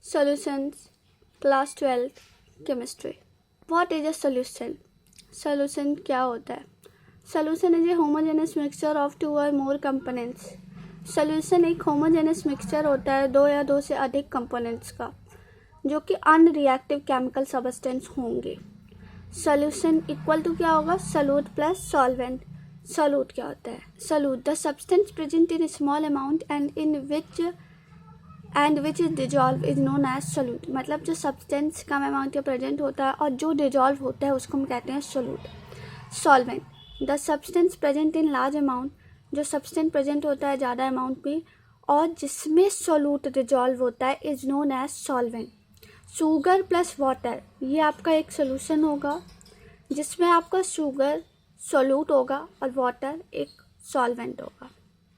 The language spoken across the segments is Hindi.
Solutions, Class 12, Chemistry. What is a solution? Solution क्या होता है? Solution is a homogeneous mixture of two or more components. Solution एक homogeneous mixture होता है दो या दो से अधिक components का, जो कि unreactive chemical substance होंगे. Solution इक्वल टू क्या होगा? Solute plus solvent. Solute क्या होता है? Solute, the substance present in a small amount and which is dissolved is known as solute. मतलब जो सब्सटेंस कम अमाउंट में प्रेजेंट होता है और जो डिजॉल्व होता है उसको हम कहते हैं solute. Solvent, the substance present in large amount, जो सब्सटेंस प्रेजेंट होता है ज़्यादा अमाउंट में और जिसमें सोल्यूट डिजॉल्व होता है is known as solvent. Sugar plus water, ये आपका एक सोल्यूशन होगा जिसमें आपका शुगर सोल्यूट होगा और वाटर एक सॉल्वेंट होगा.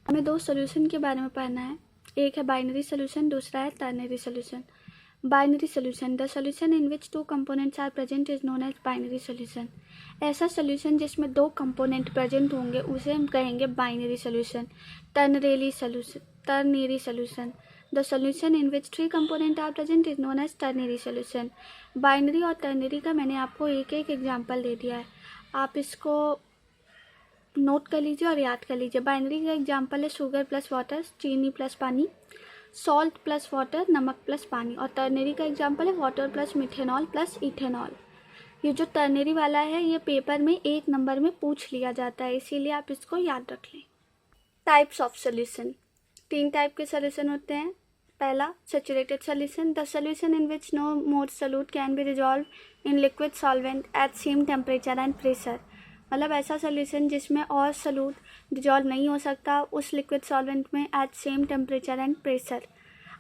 हमें दो सोल्यूशन के बारे में पढ़ना है. एक है बाइनरी सोल्यूशन, दूसरा है ternary solution. Binary solution, the solution in which two components are present is known as binary solution. ऐसा सोल्यूशन जिसमें दो कंपोनेंट प्रेजेंट होंगे उसे हम कहेंगे binary solution. Ternary solution, the solution in which three component are present is known as ternary solution. Binary और टर्नरी का मैंने आपको एक एक एग्जाम्पल दे दिया है, आप इसको नोट कर लीजिए और याद कर लीजिए. बाइनरी का एग्जांपल है शुगर प्लस वाटर, चीनी प्लस पानी, सॉल्ट प्लस वाटर, नमक प्लस पानी. और टर्नरी का एग्जांपल है water plus methanol plus ethanol. ये जो टर्नरी वाला है ये पेपर में एक नंबर में पूछ लिया जाता है, इसीलिए आप इसको याद रख लें. टाइप्स ऑफ सोल्यूशन, तीन टाइप के सोल्यूशन होते हैं. पहला saturated solution, the solution in which no more solute can be dissolve in liquid solvent at same temperature and pressure. मतलब ऐसा सोल्यूशन जिसमें और सोल्यूट डिजॉल्व नहीं हो सकता उस लिक्विड सॉल्वेंट में at same temperature and pressure.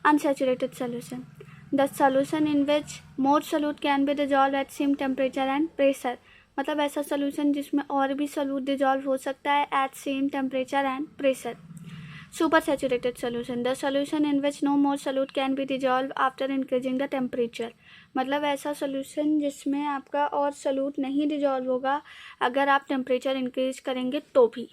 Unsaturated solution, the solution in which more solute can be dissolve at same temperature and pressure. मतलब ऐसा सोल्यूशन जिसमें और भी सोल्यूट डिजॉल्व हो सकता है at same temperature and pressure. Super saturated solution, the solution in which no more solute can be dissolve after increasing the temperature. मतलब ऐसा सोल्यूशन जिसमें आपका और सोल्यूट नहीं डिजॉल्व होगा अगर आप टेम्परेचर इंक्रीज करेंगे तो भी,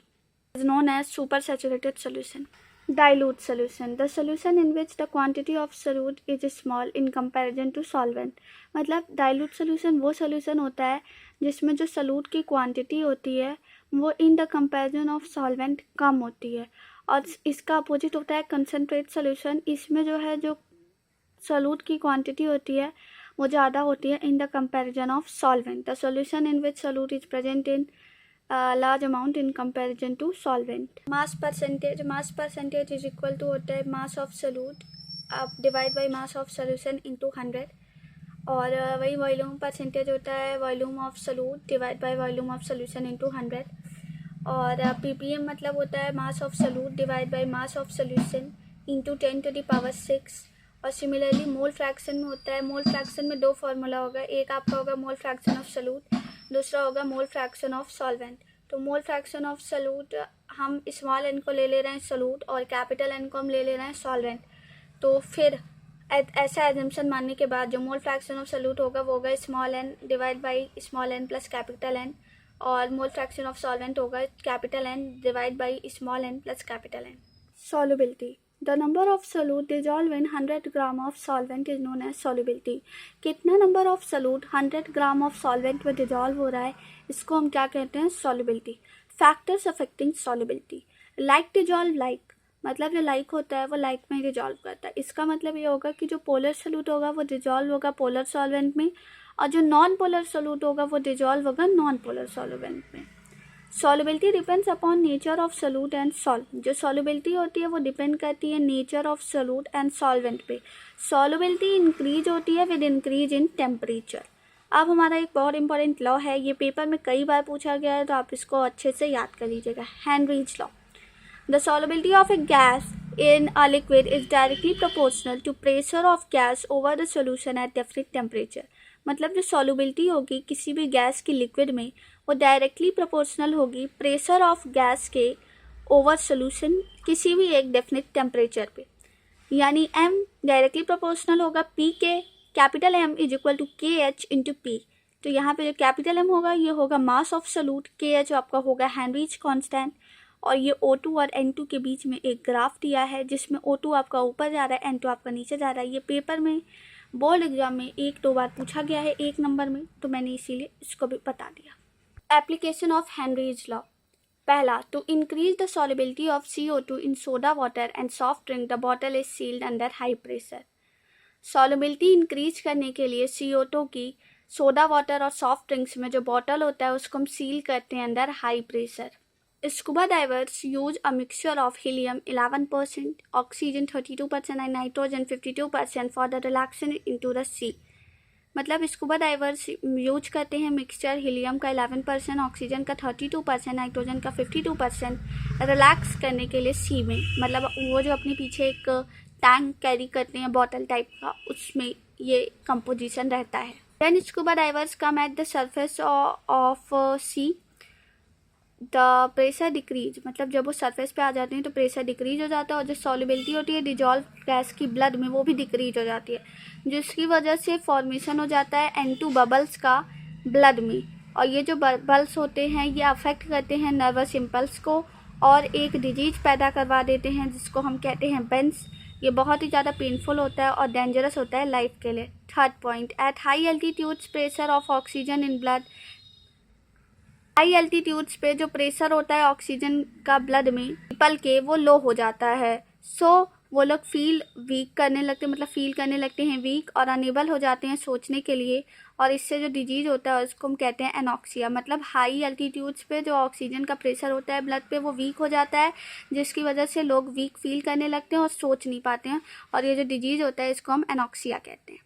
is known as super saturated solution. Dilute solution, the solution in which the quantity of solute is small in comparison to solvent. मतलब डाइल्यूट सोल्यूशन वो सोल्यूशन होता है जिसमें जो सोल्यूट की क्वांटिटी होती है वो in the comparison of solvent कम होती है. और इसका अपोजिट होता है कंसनट्रेट सोल्यूशन, इसमें जो है जो सोल्यूट की क्वांटिटी होती है वो ज़्यादा होती है in the comparison of solvent. The solution in which solute is present in large amount in comparison to solvent. Mass percentage is equal to होता है मास ऑफ सोल्यूट आप divide by mass of solution into 100. और वही वॉल्यूम परसेंटेज होता है volume of solute divide by volume of solution into 100. और ppm मतलब होता है mass of solute divide by mass of solution into 10⁻⁶. और सिमिलरली मोल फ्रैक्शन में होता है, मोल फ्रैक्शन में दो फार्मूला होगा, एक आपका होगा मोल फ्रैक्शन ऑफ सोल्यूट, दूसरा होगा मोल फ्रैक्शन ऑफ सॉल्वेंट. तो मोल फ्रैक्शन ऑफ सोल्यूट हम स्मॉल एन को ले रहे हैं सोल्यूट और कैपिटल एन को हम ले रहे हैं सॉल्वेंट. तो फिर ऐसा एजम्पशन मानने के बाद जो मोल फ्रैक्शन ऑफ सोल्यूट होगा वो होगा small n divide by small n plus capital n, और मोल फ्रैक्शन ऑफ सॉल्वेंट होगा capital n divide by small n plus capital n. Solubility, the number of solute dissolve in 100 gram of solvent is known as solubility. कितना number of solute 100 gram of solvent में डिजॉल्व हो रहा है इसको हम क्या कहते हैं? Solubility. Factors affecting solubility, like dissolve like, मतलब जो लाइक होता है वो लाइक में डिजॉल्व करता है. इसका मतलब ये होगा कि जो पोलर सोल्यूट होगा वो डिजॉल्व होगा पोलर सॉल्वेंट में और जो नॉन पोलर सोल्यूट होगा वो डिजॉल्व होगा नॉन पोलर सॉल्वेंट में. Solubility depends upon nature of solute and solve. जो सॉल्युबिलिटी होती है वो डिपेंड करती है nature of solute and solvent पे. सॉल्युबिलिटी इंक्रीज होती है विद इंक्रीज इन टेम्परेचर. अब हमारा एक बहुत इंपॉर्टेंट लॉ है, ये पेपर में कई बार पूछा गया है तो आप इसको अच्छे से याद कर लीजिएगा. Henry's law, the solubility of A gas in a liquid is directly proportional to pressure of gas over the solution at definite temperature. मतलब जो सॉल्युबिलिटी होगी किसी भी गैस की लिक्विड में वो डायरेक्टली प्रोपोर्शनल होगी प्रेशर ऑफ गैस के ओवर सोल्यूशन किसी भी एक डेफिनेट टेम्परेचर पे. यानी m डायरेक्टली प्रोपोर्शनल होगा p के, capital M is equal to K H into P. तो यहाँ पे जो कैपिटल M होगा ये होगा mass of solute, K H आपका होगा हेनरीज कांस्टेंट, और ये O2 और N2 के बीच में एक ग्राफ दिया है जिसमें O2 आपका ऊपर जा रहा है, N2 आपका नीचे जा रहा है। ये पेपर में बोर्ड एग्जाम में 1-2 बार पूछा गया है 1 नंबर में, तो मैंने इसीलिए इसको भी बता दिया। Application of Henry's law. पहला, to increase the solubility of CO2 in soda water and soft drink the bottle is sealed under high pressure. Solubility increase करने के लिए CO2 की सोडा वाटर और सॉफ्ट ड्रिंक्स में जो बॉटल होता है उसको हम सील करते हैं under high pressure. Scuba divers use a mixture of helium 11%, oxygen 32% and nitrogen 52% for the relaxation into the sea. मतलब स्कूबा डाइवर्स यूज करते हैं मिक्सचर हीलियम का 11%, ऑक्सीजन का 32%, नाइट्रोजन का 52% रिलैक्स करने के लिए सी में। मतलब वो जो अपने पीछे एक टैंक कैरी करते हैं बॉटल टाइप का, उसमें ये कंपोजिशन रहता है। Then scuba divers come at the surface of sea, the pressure decrease. मतलब जब वो सरफेस पे आ जाते हैं तो प्रेशर डिक्रीज हो जाता है और जो सॉल्युबिलिटी होती है डिजॉल्व गैस की ब्लड में वो भी डिक्रीज हो जाती है, जिसकी वजह से फॉर्मेशन हो जाता है N2 बबल्स का ब्लड में। और ये जो बबल्स होते हैं ये अफेक्ट करते हैं नर्वस इम्पल्स को और एक डिजीज पैदा करवा देते हैं जिसको हम कहते हैं बेंस। ये बहुत ही ज़्यादा पेनफुल होता है और डेंजरस होता है लाइफ के लिए। Third point, at high altitudes pressure of oxygen in blood. High altitudes पे जो प्रेशर होता है ऑक्सीजन का ब्लड में पीपल के, वो लो हो जाता है। सो वो लोग फील वीक करने लगते हैं, मतलब फील करने लगते हैं वीक और अनेबल हो जाते हैं सोचने के लिए। और इससे जो डिजीज होता है उसको हम कहते हैं एनॉक्सिया। मतलब हाई एल्टीट्यूड्स पे जो ऑक्सीजन का प्रेशर होता है ब्लड पे वो वीक हो जाता है, जिसकी वजह से लोग वीक फील करने लगते हैं और सोच नहीं पाते हैं। और ये जो डिजीज होता है इसको हम एनॉक्सिया कहते हैं।